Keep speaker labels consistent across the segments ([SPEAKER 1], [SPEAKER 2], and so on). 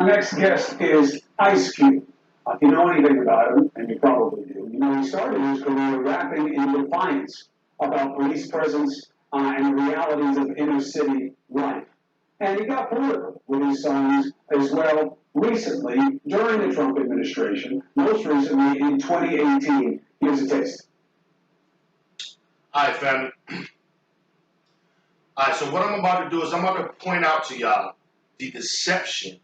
[SPEAKER 1] Our next guest is Ice Cube. If you know anything about him, and you probably do, you know he started his career rapping in defiance about police presence and the realities of inner city life. And he got political with his songs as well recently during the Trump administration, most recently in 2018. Here's a taste.
[SPEAKER 2] All right, family. All right, so what I'm about to do is I'm about to point out to y'all the deception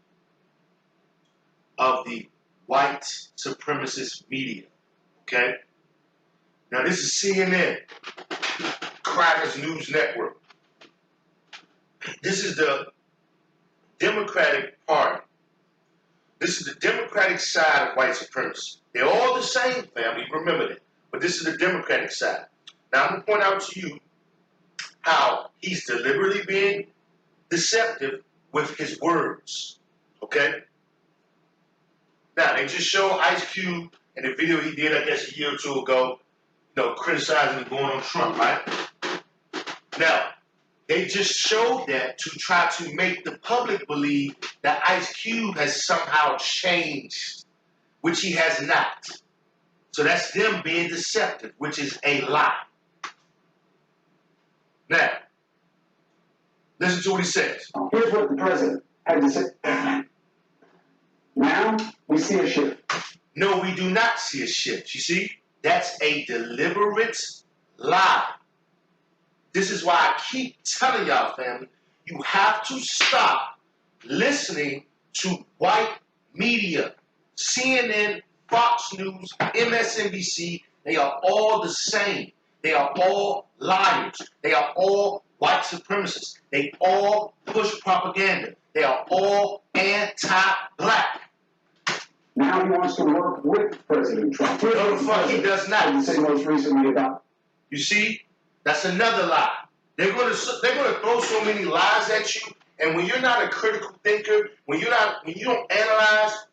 [SPEAKER 2] of the white supremacist media, okay? Now, this is CNN, Crackers News Network. This is the Democratic Party. This is the Democratic side of white supremacy. They're all the same, family, remember that. But this is the Democratic side. Now, I'm going to point out to you how he's deliberately being deceptive with his words, okay? Now, they just showed Ice Cube in the video he did, I guess, a year or two ago, criticizing and going on Trump, right? Now, they just showed that to try to make the public believe that Ice Cube has somehow changed, which he has not. So that's them being deceptive, which is a lie. Now, listen to what he says.
[SPEAKER 1] Here's what the president had to say. Now we see a shift.
[SPEAKER 2] No, we do not see a shift. You see, that's a deliberate lie. This is why I keep telling y'all, family, you have to stop listening to white media. CNN, Fox News, MSNBC, they are all the same. They are all liars. They are all white supremacists. They all push propaganda. They are all anti-black.
[SPEAKER 1] Now he wants to work with President Trump.
[SPEAKER 2] No, the fuck he does not.
[SPEAKER 1] He said most recently about.
[SPEAKER 2] You see, that's another lie. They're gonna throw so many lies at you, and when you're not a critical thinker, when you don't analyze,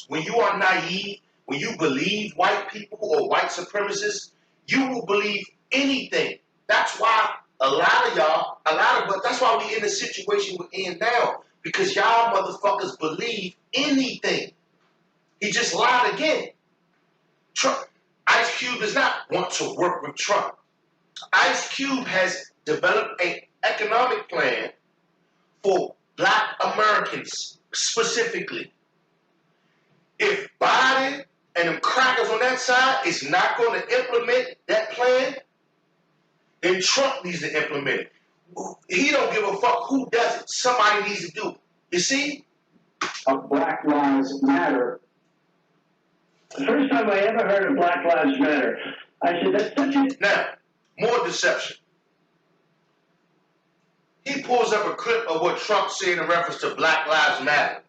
[SPEAKER 2] when you are naive, when you believe white people or white supremacists, you will believe anything. That's why that's why we in the situation we're in now, because y'all motherfuckers believe anything. He just lied again. Trump, Ice Cube does not want to work with Trump. Ice Cube has developed an economic plan for black Americans specifically. If Biden and them crackers on that side is not going to implement that plan, then Trump needs to implement it. He don't give a fuck who does it. Somebody needs to do it. You see?
[SPEAKER 1] Black Lives Matter.
[SPEAKER 3] The first time I ever heard of Black Lives Matter, I said, that's such a...
[SPEAKER 2] Now, more deception. He pulls up a clip of what Trump said in reference to Black Lives Matter.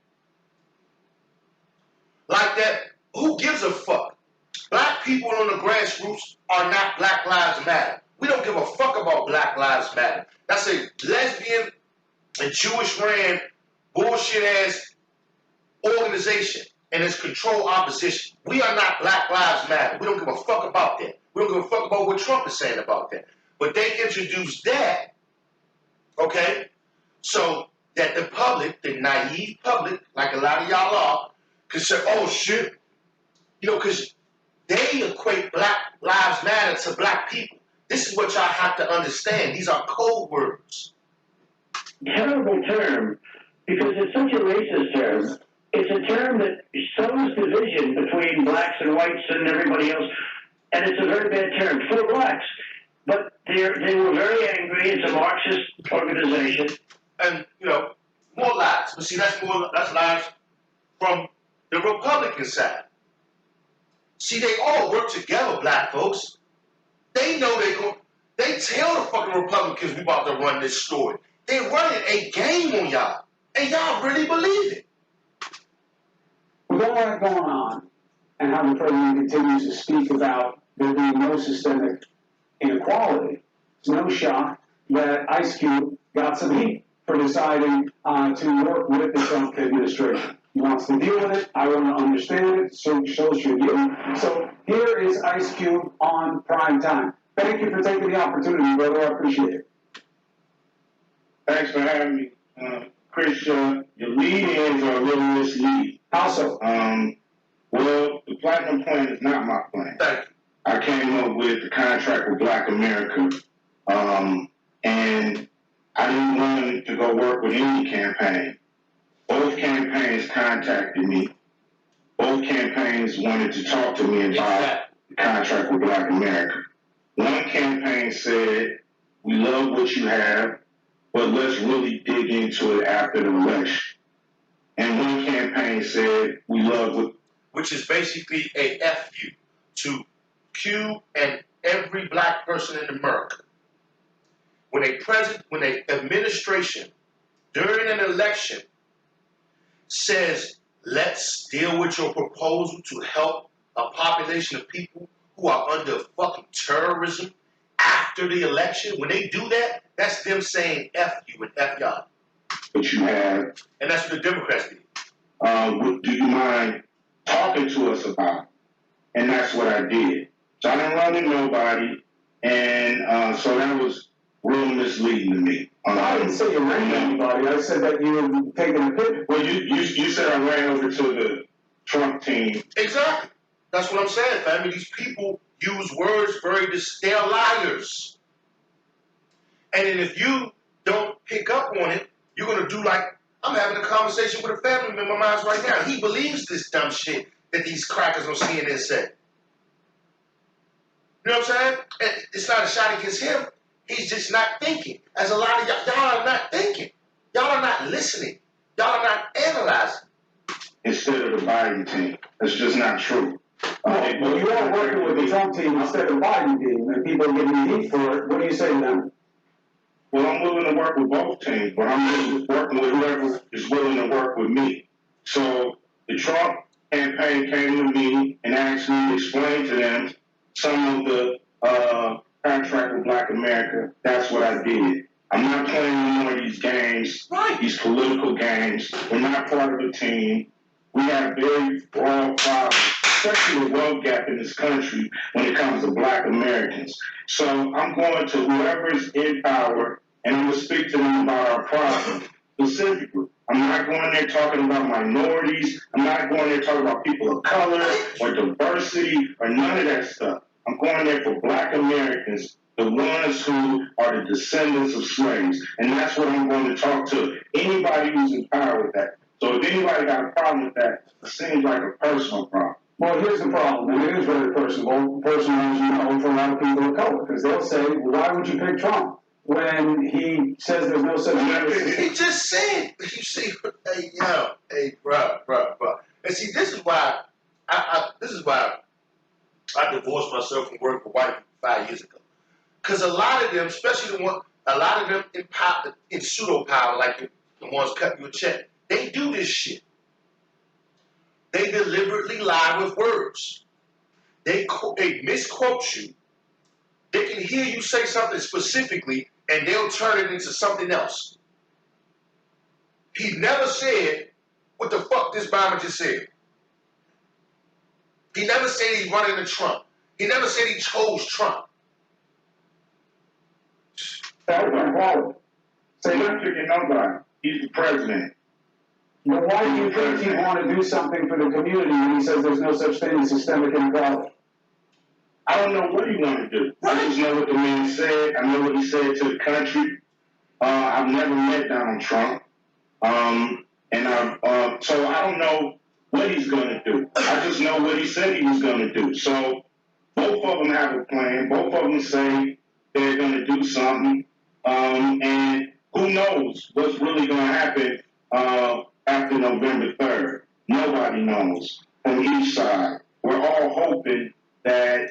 [SPEAKER 2] Like that, who gives a fuck? Black people on the grassroots are not Black Lives Matter. We don't give a fuck about Black Lives Matter. That's a lesbian and Jewish ran bullshit ass organization and it's control opposition. We are not Black Lives Matter. We don't give a fuck about that. We don't give a fuck about what Trump is saying about that. But they introduced that, okay, so that the public, the naive public, like a lot of y'all are, can say, oh shit, because they equate Black Lives Matter to black people. This is what y'all have to understand. These are code words.
[SPEAKER 3] Terrible term, because it's such a racist term. It's a term that sows division between blacks and whites and everybody else, and it's a very bad term for blacks. But they were very angry. It's a Marxist organization.
[SPEAKER 2] And, more lies. But see, that's lies from the Republican side. See, they all work together, black folks. They know they tell the fucking Republicans we about to run this story. They're running a game on y'all. And y'all really believe it.
[SPEAKER 1] With all that going on, and how the president continues to speak about there being no systemic inequality, it's no shock that Ice Cube got some heat for deciding to work with the Trump administration. He wants to deal with it. I want to understand it. So should you. So here is Ice Cube on Prime Time. Thank you for taking the opportunity, brother. I appreciate it.
[SPEAKER 4] Thanks for having me. Christian, your lead-ins are a little misleading.
[SPEAKER 1] How so?
[SPEAKER 4] Well, the Platinum Plan is not my plan.
[SPEAKER 2] Thank you.
[SPEAKER 4] I came up with the contract with Black America, and I didn't want to go work with any campaign. Both campaigns contacted me. Both campaigns wanted to talk to me about the contract with Black America. One campaign said, we love what you have, but let's really dig into it after the election. And one campaign said, we love what...
[SPEAKER 2] Which is basically a FU to Q and every black person in America. When a administration during an election says, let's deal with your proposal to help a population of people who are under fucking terrorism after the election, when they do that, that's them saying F you and F y'all.
[SPEAKER 4] But you have...
[SPEAKER 2] And that's what the Democrats did.
[SPEAKER 4] Do you mind talking to us about it? And that's what I did. So I didn't run to nobody, and so that was real misleading to me.
[SPEAKER 1] I didn't say you ran anybody. I said that you were taking a picture.
[SPEAKER 4] Well, you said I ran over to the Trump team.
[SPEAKER 2] Exactly. That's what I'm saying, family. These people use words they're liars. And then if you don't pick up on it, you're going to do like, I'm having a conversation with a family member of mine right now. He believes this dumb shit that these crackers on CNN say. You know what I'm saying? And it's not a shot against him. He's just not thinking. As a lot of y'all are not thinking. Y'all are not listening. Y'all are not analyzing.
[SPEAKER 4] Instead of the Biden team. That's just not true.
[SPEAKER 1] Well, you are working with the Trump team instead of the Biden team, and people are giving you heat for it. What do you say to them?
[SPEAKER 4] Well, I'm willing to work with both teams, but I'm working with whoever is willing to work with me. So the Trump campaign came to me and asked me to explain to them some of the contract with Black America. That's what I did. I'm not playing any more of these games, these political games. We're not part of the team. We have very broad problems, especially the wealth gap in this country when it comes to Black Americans. So I'm going to whoever is in power, and I'm going to speak to them about our problem specifically. I'm not going there talking about minorities. I'm not going there talking about people of color or diversity or none of that stuff. I'm going there for Black Americans, the ones who are the descendants of slaves. And that's what I'm going to talk to anybody who's in power with that. So if anybody got a problem with that, it seems like a personal problem.
[SPEAKER 1] Well, here's the problem, and it is very personal, as you know, for a lot of people of color, because they'll say, well, why would you pick Trump when he says there's no such thing?
[SPEAKER 2] He just said, you see, hey, bro. And see, this is why I divorced myself from working for white people 5 years ago. Because a lot of them, especially a lot of them in pseudo power, like the ones cutting you a check, they do this shit. They deliberately lie with words. They misquote you. They can hear you say something specifically, and they'll turn it into something else. He never said what the fuck this bomber just said. He never said he's running to Trump. He never said he chose Trump.
[SPEAKER 4] That was unqualified. Say not picking nobody. He's the president.
[SPEAKER 1] But why do you think he'd want to do something for the community when he says there's no such thing as systemic inequality?
[SPEAKER 4] I don't know what he wanted to do. I just know what the man said. I know what he said to the country. I've never met Donald Trump. So I don't know what he's going to do. I just know what he said he was going to do. So both of them have a plan. Both of them say they're going to do something. And who knows what's really going to happen after November 3rd. Nobody knows from each side. We're all hoping that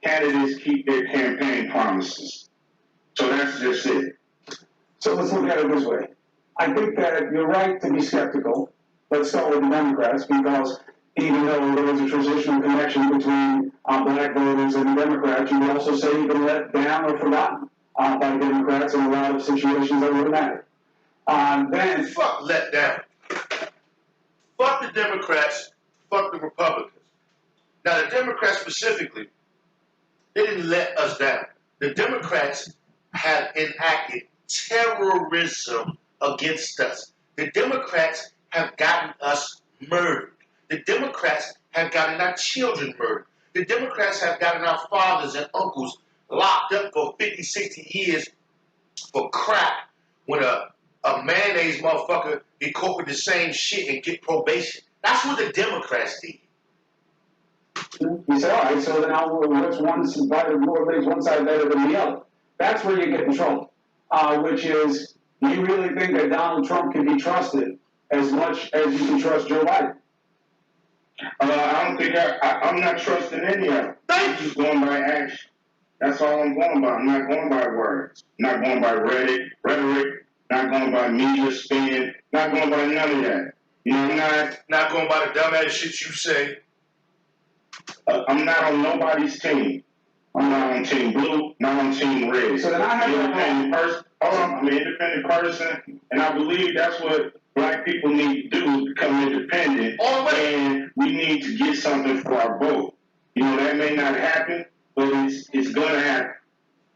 [SPEAKER 4] candidates keep their campaign promises. So that's just it.
[SPEAKER 1] So let's look at it this way. I think that you're right to be skeptical. Let's start with the Democrats, because even though there is a transitional connection between black voters and the Democrats, you would also say you've been let down or forgotten by Democrats in a lot of situations that would matter. Then
[SPEAKER 2] fuck let down. Fuck the Democrats, fuck the Republicans. Now the Democrats specifically, they didn't let us down. The Democrats have enacted terrorism against us. The Democrats have gotten us murdered. The Democrats have gotten our children murdered. The Democrats have gotten our fathers and uncles locked up for 50, 60 years for crack when a mayonnaise motherfucker get caught with the same shit and get probation. That's what the Democrats did.
[SPEAKER 1] You say, all right, so then now what's one side better than the other? That's where you get in trouble. Which is, do you really think that Donald Trump can be trusted as much as you can trust Joe Biden?
[SPEAKER 4] I don't think I'm not trusting any of them. I'm just going by action. That's all I'm going by. I'm not going by words. I'm not going by rhetoric. Not going by media spin. Not going by none of that. You know, I'm
[SPEAKER 2] not going by the dumbass shit you say.
[SPEAKER 4] I'm not on nobody's team. I'm not on Team Blue, not on Team Red.
[SPEAKER 1] So then I have
[SPEAKER 4] an independent person. I'm an independent person, and I believe that's what black people need to do, is become independent. And we need to get something for our vote. You know, that may not happen, but it's gonna happen.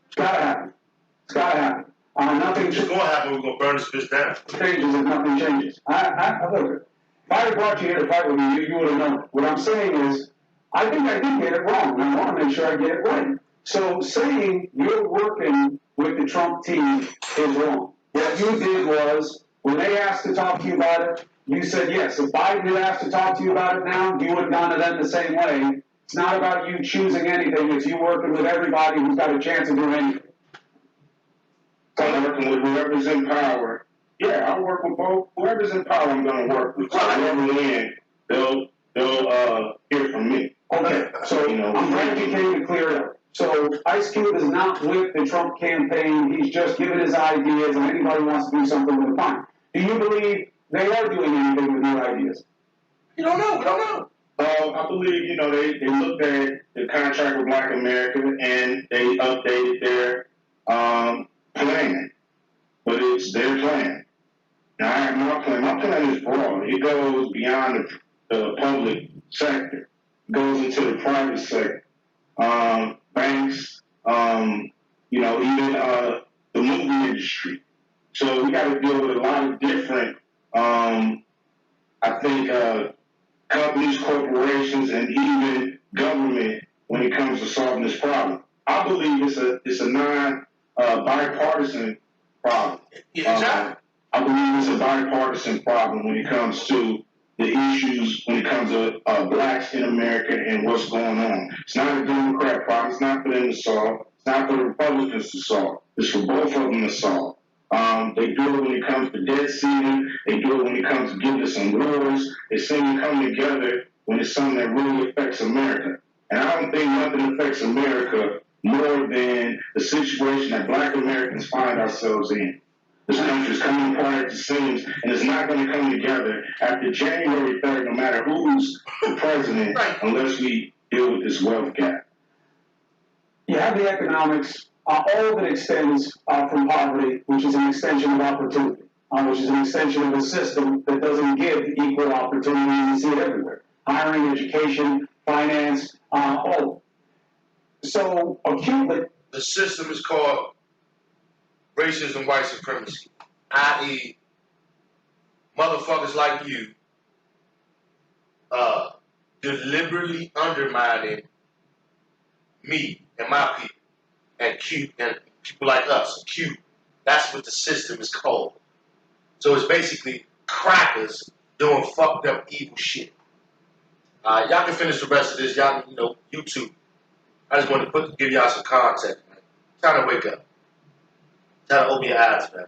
[SPEAKER 1] It's gotta happen. It's gotta happen.
[SPEAKER 2] It's gonna happen. We're gonna burn this bitch down.
[SPEAKER 1] Changes if nothing changes. Look, if I had brought you here to fight with me, you would have known. What I'm saying is, I think I did get it wrong, and I want to make sure I get it right. So saying you're working with the Trump team is wrong. What you did was, when they asked to talk to you about it, you said yes. If Biden had asked to talk to you about it now, you would have gone to them the same way. It's not about you choosing anything. It's you working with everybody who's got a chance of doing anything.
[SPEAKER 4] So I'm working with whoever's in power. Yeah, I'll work with both. Whoever's in power, I'm going to work with. So whoever wins, they'll hear from me.
[SPEAKER 1] Okay, so I'm glad you came to clear it up. So Ice Cube is not with the Trump campaign. He's just giving his ideas, and anybody who wants to do something with it, fine. Do you believe they are doing anything with your ideas?
[SPEAKER 2] You don't know. We don't know.
[SPEAKER 4] I believe, they looked at the contract with Black America and they updated their plan. But it's their plan. Now, I have my plan. My plan is broad. It goes beyond the public sector. It goes into the private sector. Banks, even the movie industry. So we got to deal with a lot of different, companies, corporations, and even government when it comes to solving this problem. I believe it's a bipartisan problem. I believe it's a bipartisan problem when it comes to the issues, when it comes to blacks in America and what's going on. It's not a Democrat problem. It's not for them to solve. It's not for the Republicans to solve. It's for both of them to solve. They do it when it comes to debt ceiling. They do it when it comes to giving us some wars. They seem to come together when it's something that really affects America. And I don't think nothing affects America more than the situation that Black Americans find ourselves in. This country is coming apart at the seams, and it's not going to come together after January 3rd, no matter who's the president, unless we deal with this wealth gap.
[SPEAKER 1] You have the economics. All of it extends from poverty, which is an extension of opportunity, which is an extension of a system that doesn't give equal opportunity. You see it everywhere. Hiring, education, finance, all. So acutely,
[SPEAKER 2] the system is called racism, white supremacy, i.e., motherfuckers like you deliberately undermining me and my people and people like us. That's what the system is called. So it's basically crackers doing fucked up evil shit. Y'all can finish the rest of this. Y'all, YouTube. I just wanted to give y'all some context, man. Trying to wake up. Trying to open your eyes, man.